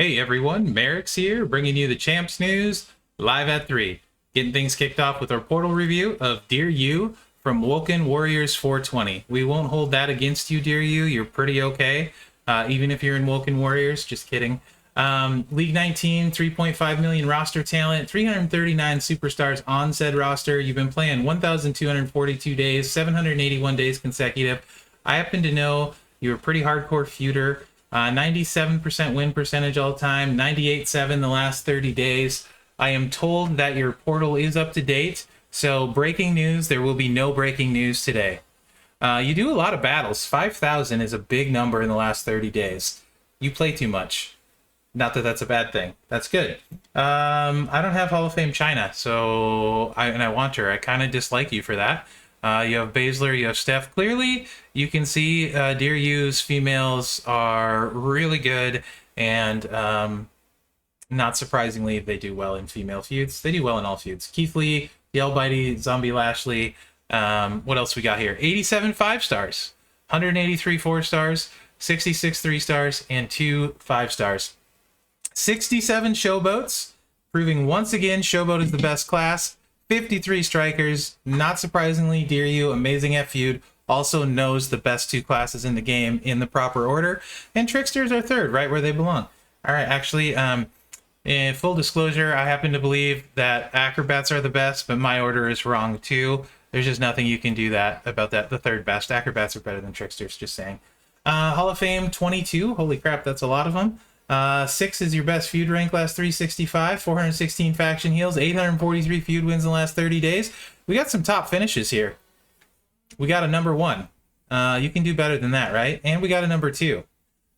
Hey everyone, Mherex here, bringing you the Champs News live at 3. Getting things kicked off with our portal review of Dear You from Woken Warriors 420. We won't hold that against you, Dear You. You're pretty okay, even if you're in Woken Warriors. Just kidding. League 19, 3.5 million roster talent, 339 superstars on said roster. You've been playing 1,242 days, 781 days consecutive. I happen to know you're a pretty hardcore feuder. 97% win percentage all time, 98.7 the last 30 days. I am told that your portal is up to date, so breaking news, there will be no breaking news today. You do a lot of battles. 5,000 is a big number in the last 30 days. You play too much. Not that that's a bad thing. That's good. I don't have Hall of Fame China, so I want her. I kind of dislike you for that. You have Baszler, you have Steph. Clearly, you can see Dear You's females are really good, and not surprisingly, they do well in female feuds. They do well in all feuds. Keith Lee, Yell Bitey, Zombie Lashley. What else we got here? 87 5-stars, 183 4-stars, 66 3-stars, and 2 5-stars. 67 Showboats, proving once again Showboat is the best class. 53 strikers, not surprisingly, Dear You, amazing at feud, also knows the best two classes in the game in the proper order, and Tricksters are third, right where they belong. All right, actually, in full disclosure, I happen to believe that Acrobats are the best, but my order is wrong too. There's just nothing you can do about that. The third best. Acrobats are better than Tricksters, just saying. Hall of Fame 22, holy crap, that's a lot of them. 6 is your best feud rank, last 365, 416 faction heals, 843 feud wins in the last 30 days. We got some top finishes here. We got a number 1. You can do better than that, right? And we got a number 2.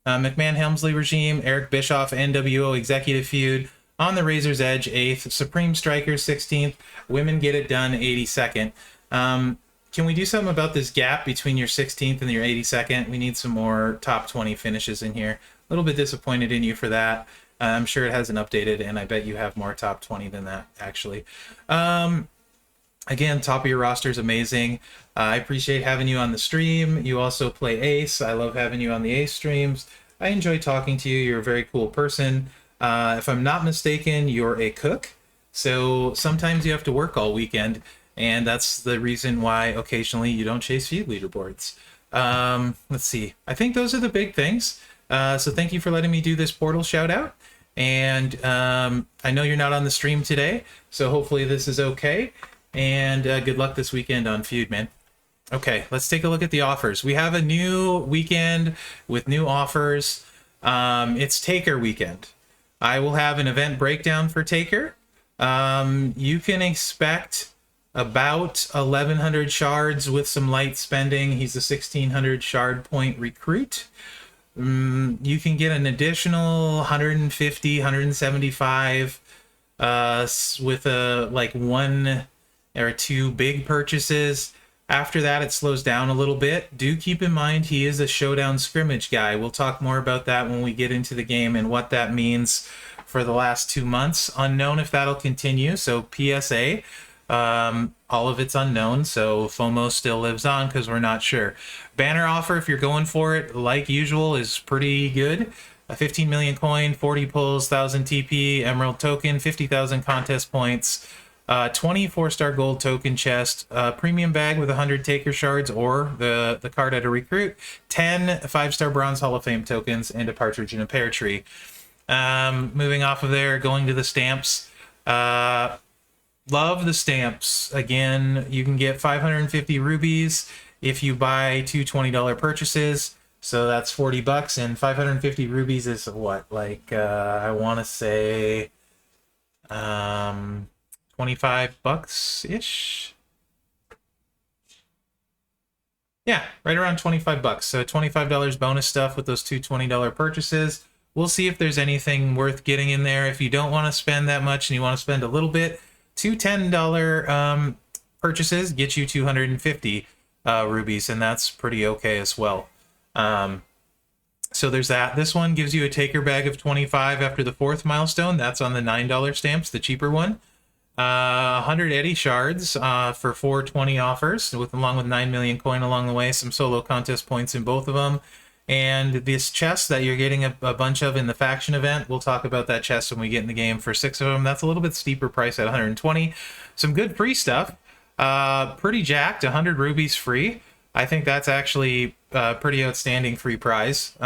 McMahon-Helmsley regime, Eric Bischoff, NWO executive feud, On the Razor's Edge, 8th, Supreme Strikers, 16th, Women Get It Done, 82nd. Can we do something about this gap between your 16th and your 82nd? We need some more top 20 finishes in here. A little bit disappointed in you for that. I'm sure it hasn't updated, and I bet you have more top 20 than that, actually. Again, top of your roster is amazing. I appreciate having you on the stream. You also play Ace. I love having you on the Ace streams. I enjoy talking to you. You're a very cool person. If I'm not mistaken, you're a cook. So sometimes you have to work all weekend, and that's the reason why occasionally you don't chase feud leaderboards. Let's see. I think those are the big things. So thank you for letting me do this portal shout out. And I know you're not on the stream today, so hopefully this is okay. And good luck this weekend on Feud, man. Okay, let's take a look at the offers. We have a new weekend with new offers. It's Taker weekend. I will have an event breakdown for Taker. You can expect about 1,100 shards with some light spending. He's a 1,600 shard point recruit. You can get an additional 150, 175 with like 1 or 2 big purchases. After that, it slows down a little bit. Do keep in mind he is a Showdown scrimmage guy. We'll talk more about that when we get into the game and what that means for the last 2 months. Unknown if that'll continue, so PSA. All of it's unknown, so FOMO still lives on because we're not sure. Banner offer, if you're going for it, like usual, is pretty good. A 15 million coin, 40 pulls, 1,000 TP, Emerald token, 50,000 contest points, 24-star gold token chest, premium bag with 100 Taker shards or the card at a recruit, 10 5-star bronze Hall of Fame tokens, and a partridge in a pear tree. Moving off of there, going to the stamps. Love the stamps. Again, you can get 550 rubies if you buy 2 $20 purchases. So that's 40 bucks, and 550 rubies is what? Like, I want to say 25 bucks-ish? Yeah, right around 25 bucks. So $25 bonus stuff with those 2 $20 purchases. We'll see if there's anything worth getting in there. If you don't want to spend that much and you want to spend a little bit, 2 $10 purchases get you 250 rubies, and that's pretty okay as well. So there's that. This one gives you a Taker bag of 25 after the 4th milestone. That's on the $9 stamps, the cheaper one. 100 Eddie shards for 420 offers, along with 9 million coin along the way. Some solo contest points in both of them. And this chest that you're getting a bunch of in the faction event, we'll talk about that chest when we get in the game. For 6 of them, that's a little bit steeper price at 120. Some good free stuff. Pretty jacked, 100 rubies free. I think that's actually pretty outstanding free prize.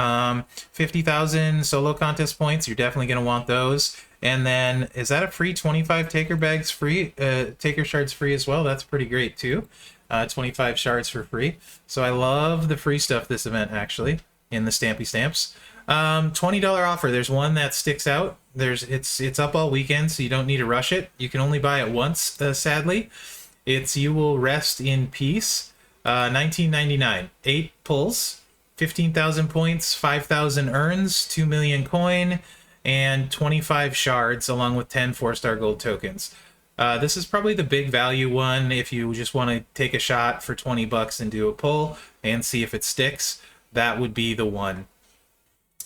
50,000 solo contest points, you're definitely going to want those. And then, is that a free 25 taker bags free? Taker shards free as well. That's pretty great too. 25 shards for free. So I love the free stuff this event, actually, in the Stampy Stamps. $20 offer. There's one that sticks out. It's up all weekend, so you don't need to rush it. You can only buy it once, sadly. It's You Will Rest in Peace. $19.99. 8 pulls, 15,000 points, 5,000 urns, 2 million coin, and 25 shards, along with 10 4-star gold tokens. This is probably the big value one if you just want to take a shot for 20 bucks and do a pull and see if it sticks. That would be the one.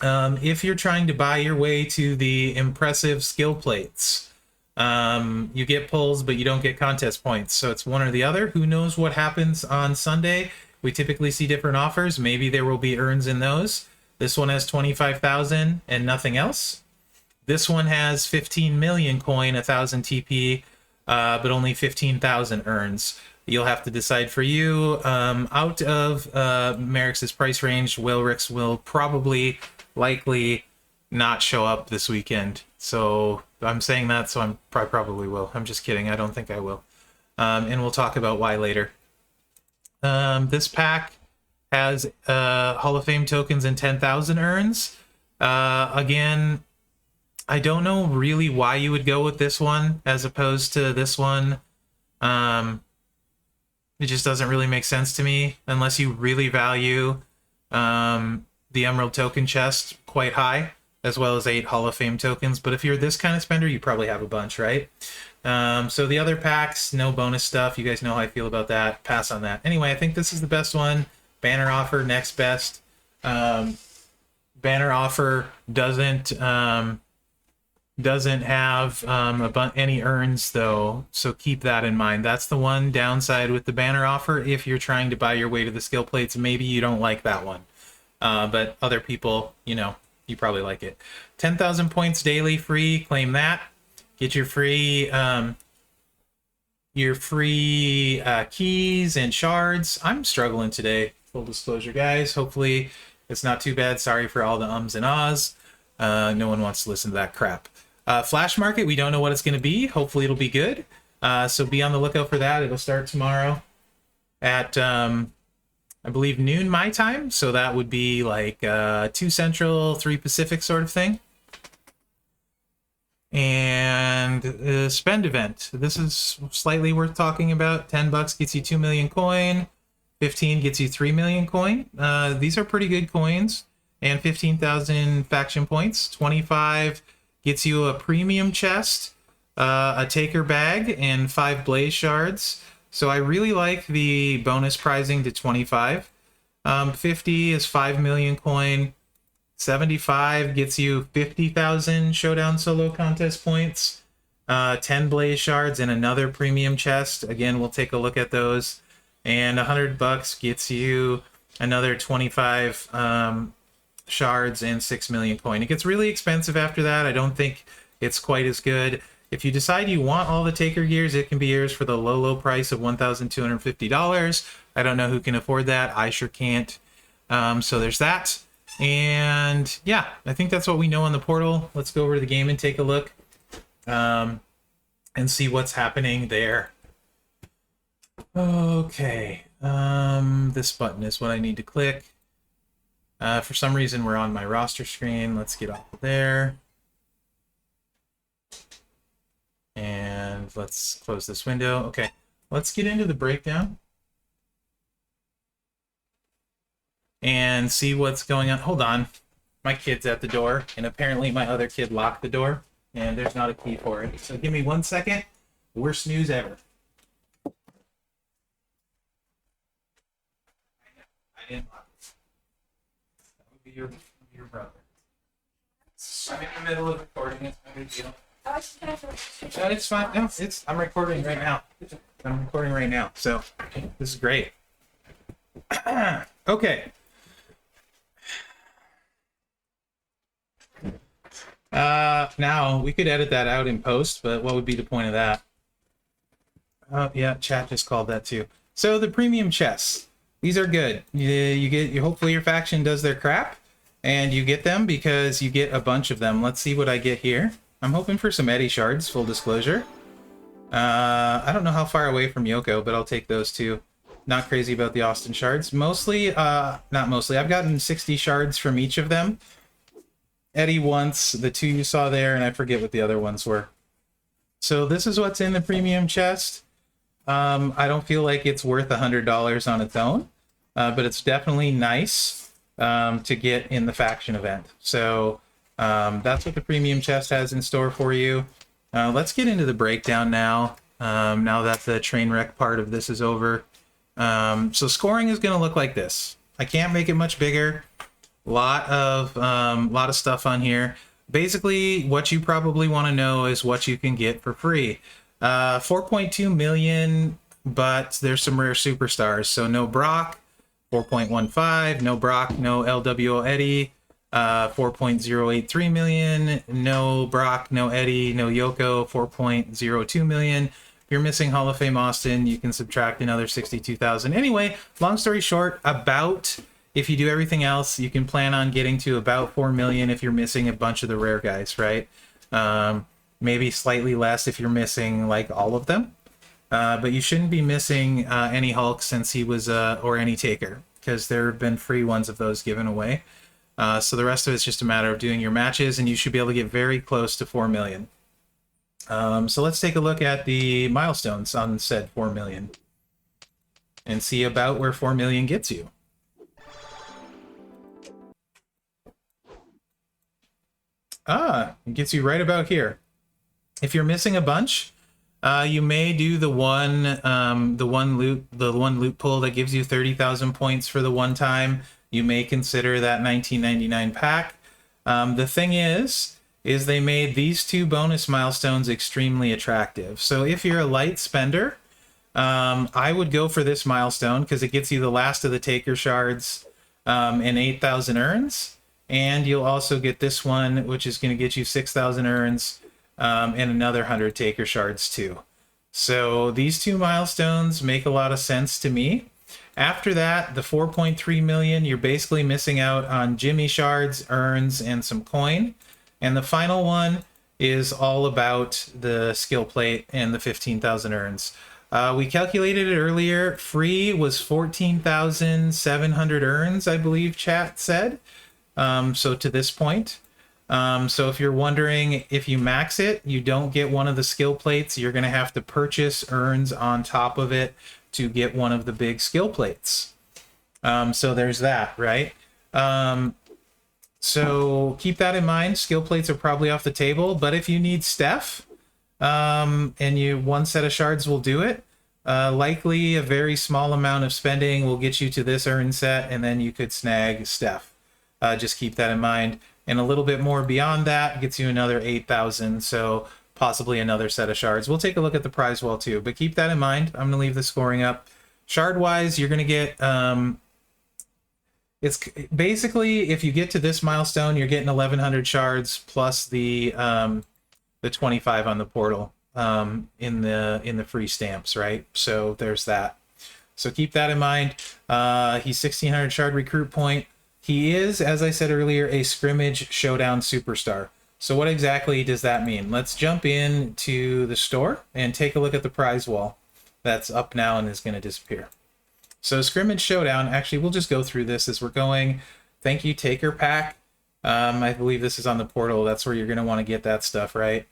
If you're trying to buy your way to the impressive skill plates, you get pulls, but you don't get contest points. So it's one or the other. Who knows what happens on Sunday? We typically see different offers. Maybe there will be urns in those. This one has 25,000 and nothing else. This one has 15 million coin, 1,000 TP, but only 15,000 urns. You'll have to decide for you. Out of Mherex's price range, Mherex will likely not show up this weekend. So I'm saying that, so I probably will. I'm just kidding. I don't think I will. And we'll talk about why later. This pack has Hall of Fame tokens and 10,000 urns. Again, I don't know really why you would go with this one as opposed to this one. It just doesn't really make sense to me unless you really value the Emerald token chest quite high, as well as 8 Hall of Fame tokens. But if you're this kind of spender, you probably have a bunch, right? So the other packs, no bonus stuff. You guys know how I feel about that. Pass on that. Anyway, I think this is the best one. Banner offer, next best. Banner offer doesn't have any urns, though, so keep that in mind. That's the one downside with the banner offer. If you're trying to buy your way to the skill plates, maybe you don't like that one. But other people, you know, you probably like it. 10,000 points daily free. Claim that. Get your free keys and shards. I'm struggling today, full disclosure, guys. Hopefully it's not too bad. Sorry for all the ums and ahs. No one wants to listen to that crap. Flash market, we don't know what it's going to be. Hopefully it'll be good. So be on the lookout for that. It'll start tomorrow at, I believe, noon my time. So that would be like 2 Central, 3 Pacific sort of thing. And spend event. This is slightly worth talking about. 10 bucks gets you 2 million coin. 15 gets you 3 million coin. These are pretty good coins. And 15,000 faction points. 25 gets you a premium chest, a taker bag, and 5 blaze shards. So I really like the bonus pricing to 25. 50 is 5 million coin. 75 gets you 50,000 Showdown solo contest points. 10 blaze shards and another premium chest. Again, we'll take a look at those. And 100 bucks gets you another 25 shards and 6 million coin. It gets really expensive after that. I don't think it's quite as good. If you decide you want all the taker gears, it can be yours for the low price of $1,250. I don't know who can afford that. I sure can't. So there's that. And yeah, I think that's what we know on the portal. Let's go over to the game and take a look and see what's happening there. Okay. This button is what I need to click. For some reason, we're on my roster screen. Let's get off of there. And let's close this window. Okay, let's get into the breakdown and see what's going on. Hold on. My kid's at the door, and apparently my other kid locked the door, and there's not a key for it. So give me 1 second. Worst news ever. I didn't lock it. That would be your brother. I'm in the middle of recording. It's no big deal. No, it's fine. No, I'm recording right now. So this is great. Okay. Now, we could edit that out in post, but what would be the point of that? Oh, yeah, chat just called that too. So the premium chests, these are good. You get, hopefully your faction does their crap, and you get them because you get a bunch of them. Let's see what I get here. I'm hoping for some Eddie shards, full disclosure. I don't know how far away from Yoko, but I'll take those too. Not crazy about the Austin shards. Mostly, not mostly, I've gotten 60 shards from each of them. Eddie once, the 2 you saw there, and I forget what the other ones were. So this is what's in the premium chest. I don't feel like it's worth $100 on its own, but it's definitely nice to get in the faction event. So that's what the premium chest has in store for you. Let's get into the breakdown now, now that the train wreck part of this is over. So scoring is going to look like this. I can't make it much bigger. Lot of stuff on here. Basically, what you probably want to know is what you can get for free. 4.2 million, but there's some rare superstars. So no Brock, 4.15, no Brock, no LWO Eddie, 4.083 million, no Brock, no Eddie, no Yoko, 4.02 million. If you're missing Hall of Fame Austin, you can subtract another 62,000. Anyway, long story short, about, if you do everything else, you can plan on getting to about 4 million if you're missing a bunch of the rare guys, right? Maybe slightly less if you're missing like all of them. But you shouldn't be missing any Hulk since he was, or any Taker, because there have been free ones of those given away. So the rest of it's just a matter of doing your matches, and you should be able to get very close to 4 million. So let's take a look at the milestones on said 4 million and see about where 4 million gets you. It gets you right about here. If you're missing a bunch, you may do the one loot pull that gives you 30,000 points for the one time. You may consider that 19.99 pack. The thing is they made these 2 bonus milestones extremely attractive. So if you're a light spender, I would go for this milestone because it gets you the last of the Taker shards and 8,000 urns. And you'll also get this one, which is going to get you 6,000 urns and another 100 Taker shards too. So these 2 milestones make a lot of sense to me. After that, the 4.3 million, you're basically missing out on Jimmy shards, urns, and some coin. And the final one is all about the skill plate and the 15,000 urns. We calculated it earlier. Free was 14,700 urns, I believe chat said. So to this point. So if you're wondering, if you max it, you don't get one of the skill plates. You're going to have to purchase urns on top of it to get one of the big skill plates. So there's that, right? So keep that in mind. Skill plates are probably off the table, but if you need Steph, and one set of shards will do it, likely a very small amount of spending will get you to this urn set, and then you could snag Steph. Just keep that in mind. And a little bit more beyond that gets you another 8,000, so possibly another set of shards. We'll take a look at the prize wall too, but keep that in mind. I'm going to leave the scoring up. Shard-wise, you're going to get... it's basically, if you get to this milestone, you're getting 1,100 shards plus the 25 on the portal in the free stamps, right? So there's that. So keep that in mind. He's 1,600 shard recruit point. He is, as I said earlier, a scrimmage showdown superstar. So what exactly does that mean? Let's jump into the store and take a look at the prize wall. That's up now and is going to disappear. So scrimmage showdown, actually, we'll just go through this as we're going. Thank you, Taker Pack. I believe this is on the portal. That's where you're going to want to get that stuff, right?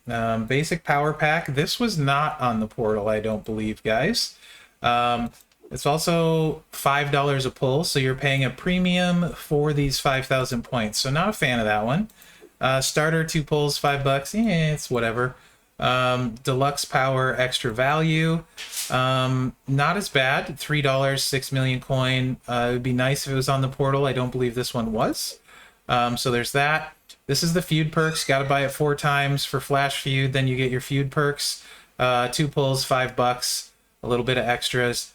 Basic power pack. This was not on the portal, I don't believe, guys. It's also $5 a pull, so you're paying a premium for these 5,000 points. So not a fan of that one. Starter 2 pulls, $5. It's whatever. Deluxe power, extra value. Not as bad. $3, 6 million coin. It would be nice if it was on the portal. I don't believe this one was. So there's that. This is the feud perks. Got to buy it 4 times for flash feud. Then you get your feud perks. 2 pulls, $5. A little bit of extras.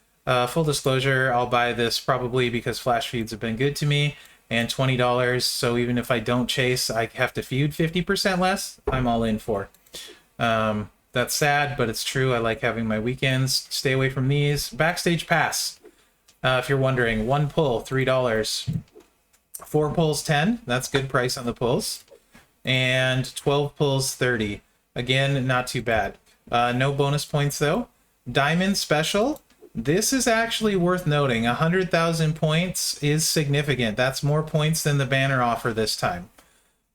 Full disclosure, I'll buy this probably because flash feuds have been good to me. and $20. So even if I don't chase, I have to feud 50% less. I'm all in for. That's sad, but it's true. I like having my weekends. Stay away from these. Backstage pass. If you're wondering, 1 pull, $3. 4 pulls, 10. That's good price on the pulls. And 12 pulls, 30. Again, not too bad. No bonus points though. Diamond special. This is actually worth noting. 100,000 points is significant. That's more points than the banner offer this time.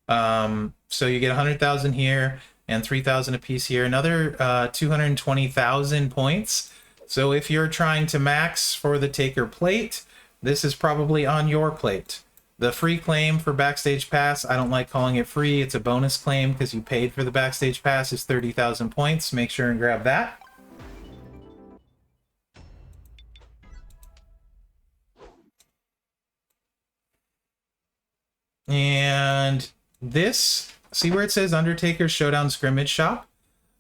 So you get 100,000 here and 3,000 apiece here. Another 220,000 points. So if you're trying to max for the Taker plate, this is probably on your plate. The free claim for Backstage Pass, I don't like calling it free. It's a bonus claim because you paid for the Backstage Pass, is 30,000 points. Make sure and grab that. And this, see where it says Undertaker Showdown Scrimmage Shop?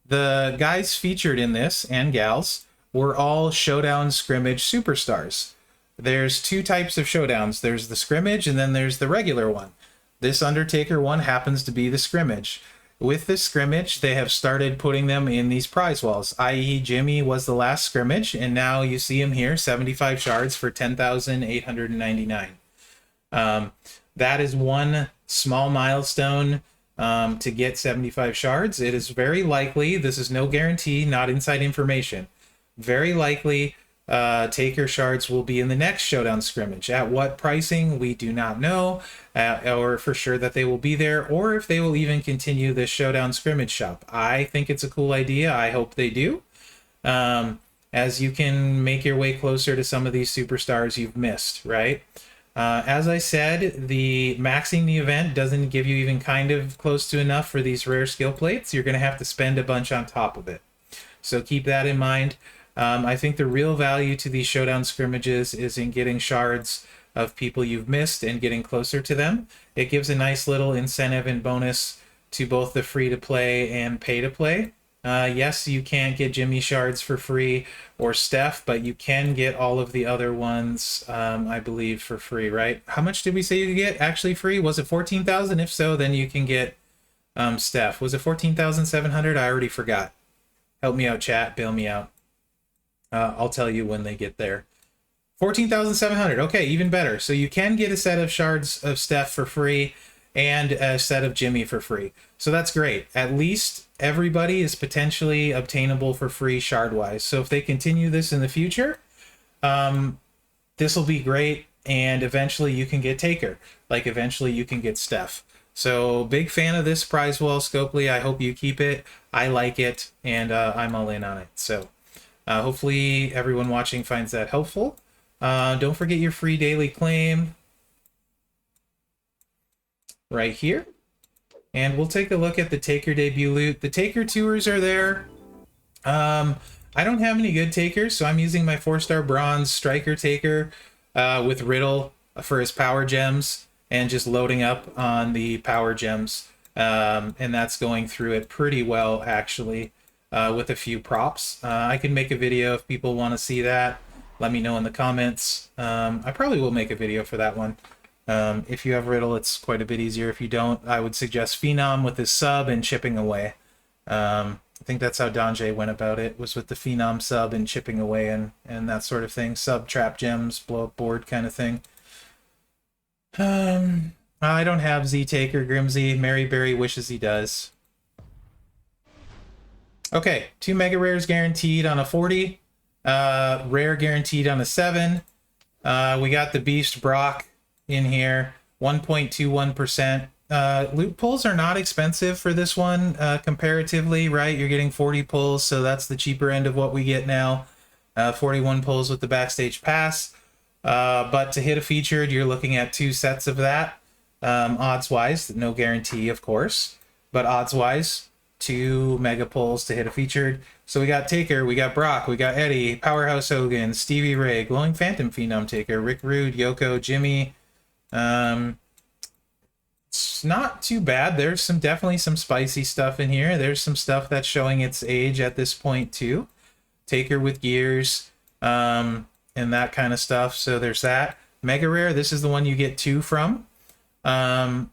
The guys featured in this, and gals, were all Showdown Scrimmage superstars. There's 2 types of Showdowns. There's the Scrimmage, and then there's the regular one. This Undertaker one happens to be the Scrimmage. With the Scrimmage, they have started putting them in these prize walls, i.e. Jimmy was the last Scrimmage, and now you see him here, 75 shards for 10,899. That is one small milestone to get 75 shards. It is very likely, this is no guarantee, not inside information, very likely Taker shards will be in the next Showdown Scrimmage. At what pricing, we do not know, or for sure that they will be there, or if they will even continue the Showdown Scrimmage shop. I think it's a cool idea. I hope they do. As you can make your way closer to some of these superstars you've missed, right? As I said, the maxing the event doesn't give you even kind of close to enough for these rare skill plates. You're going to have to spend a bunch on top of it. So keep that in mind. I think the real value to these Showdown Scrimmages is in getting shards of people you've missed and getting closer to them. It gives a nice little incentive and bonus to both the free-to-play and pay-to-play. Yes, you can't get Jimmy shards for free or Steph, but you can get all of the other ones, I believe, for free, right? How much did we say you could get actually free? Was it 14,000? If so, then you can get Steph. Was it 14,700? I already forgot. Help me out, chat. Bail me out. I'll tell you when they get there. 14,700. Okay, even better. So you can get a set of shards of Steph for free and a set of Jimmy for free. So that's great. At least everybody is potentially obtainable for free shard-wise. So if they continue this in the future, this will be great, and eventually you can get Taker. Like, eventually you can get Steph. So big fan of this prize wall, Scopely. I hope you keep it. I like it, and I'm all in on it. So hopefully everyone watching finds that helpful. Don't forget your free daily claim right here. And we'll take a look at the Taker debut loot. The Taker tours are there. I don't have any good Takers, so I'm using my 4-star bronze Striker Taker with Riddle for his power gems and just loading up on the power gems. And that's going through it pretty well, actually, with a few props. I can make a video if people want to see that. Let me know in the comments. I probably will make a video for that one. If you have Riddle, it's quite a bit easier. If you don't, I would suggest Phenom with his sub and chipping away. I think that's how Donjay went about it, was with the Phenom sub and chipping away and that sort of thing. Sub, trap gems, blow up board kind of thing. I don't have Z-Taker, Grimsy. Mary Berry wishes he does. Okay, 2 mega rares guaranteed on a 40. Rare guaranteed on a 7. We got the Beast Brock in here, 1.21%. Loot pulls are not expensive for this one comparatively, right? You're getting 40 pulls, so that's the cheaper end of what we get now. 41 pulls with the Backstage Pass. But to hit a featured, you're looking at 2 sets of that. Odds-wise, no guarantee, of course, but odds-wise, 2 mega pulls to hit a featured. So we got Taker, we got Brock, we got Eddie, Powerhouse Hogan, Stevie Ray, Glowing Phantom Phenom Taker, Rick Rude, Yoko, Jimmy. It's not too bad. There's definitely some spicy stuff in here. There's some stuff that's showing its age at this point too. Taker with gears, and that kind of stuff. So there's that. Mega Rare, this is the one you get 2 from. Um,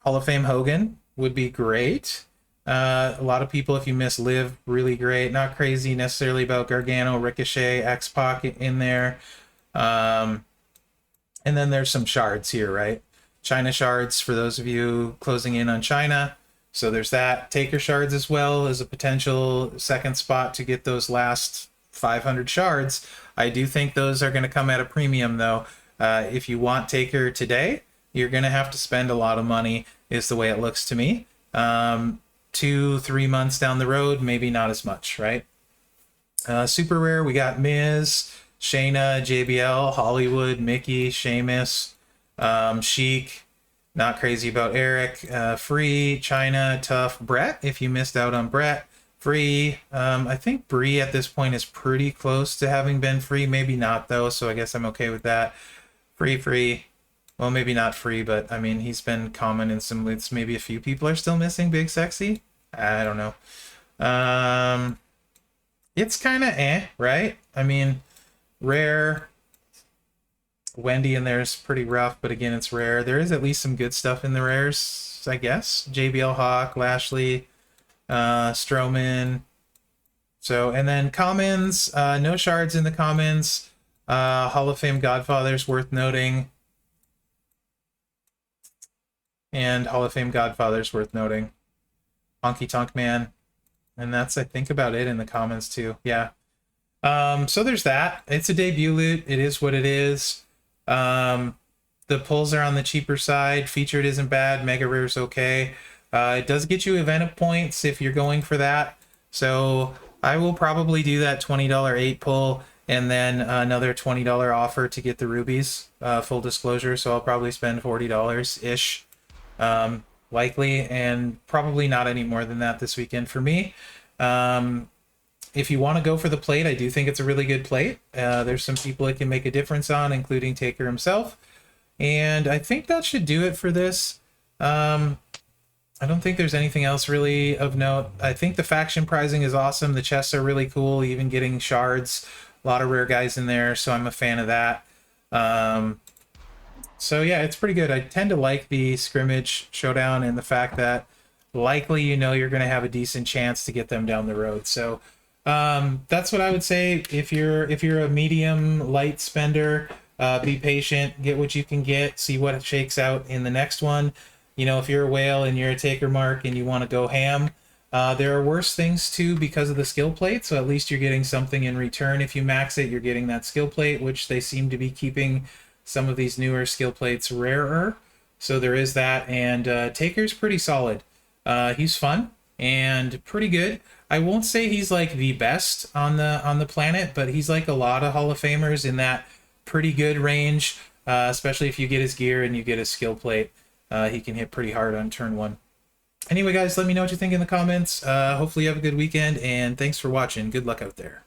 Hall of Fame Hogan would be great. A lot of people, if you miss Liv, really great. Not crazy necessarily about Gargano, Ricochet, X-Pac in there. Um, and then there's some shards here, right? China shards for those of you closing in on China. So there's that. Taker shards as well as a potential second spot to get those last 500 shards. I do think those are going to come at a premium, though. If you want Taker today, you're going to have to spend a lot of money, is the way it looks to me. 2-3 months down the road, maybe not as much, right? Super rare, we got Miz, Shayna, JBL, Hollywood, Mickey, Sheamus, Sheik. Not crazy about Eric. Free, China, Tough, Brett. If you missed out on Brett, free. I think Brie at this point is pretty close to having been free. Maybe not though, so I guess I'm okay with that. Free. Well, maybe not free, but I mean, he's been common in some lists. Maybe a few people are still missing Big Sexy. I don't know. It's kind of right? I mean, rare. Wendy in there is pretty rough, but again, it's rare. There is at least some good stuff in the rares, I guess. JBL Hawk, Lashley, Strowman. So, and then commons, no shards in the commons. Hall of Fame Godfather's worth noting. And Hall of Fame Godfather's worth noting. Honky Tonk Man. And that's, I think, about it in the commons, too. Yeah. So there's that. It's a debut loot. It is what it is. The pulls are on the cheaper side. Featured isn't bad. Mega Rare's okay. It does get you event points if you're going for that. So I will probably do that $20 8 pull and then another $20 offer to get the rubies. Full disclosure. So I'll probably spend $40-ish. Likely, and probably not any more than that this weekend for me. If you want to go for the plate, I do think it's a really good plate. There's some people it can make a difference on, including Taker himself. And I think that should do it for this. I don't think there's anything else really of note. I think the faction prizing is awesome. The chests are really cool, even getting shards. A lot of rare guys in there, so I'm a fan of that. So yeah, it's pretty good. I tend to like the scrimmage showdown and the fact that likely you're going to have a decent chance to get them down the road. So that's what I would say. If you're a medium light spender, be patient, get what you can get, see what shakes out in the next one. If you're a whale and you're a taker mark and you want to go ham, there are worse things too because of the skill plate. So at least you're getting something in return. If you max it, you're getting that skill plate, which they seem to be keeping some of these newer skill plates rarer. So there is that. And Taker's pretty solid. He's fun and pretty good. I won't say he's like the best on the planet, but he's like a lot of Hall of Famers in that pretty good range, especially if you get his gear and you get his skill plate. He can hit pretty hard on turn 1. Anyway, guys, let me know what you think in the comments. Hopefully you have a good weekend, and thanks for watching. Good luck out there.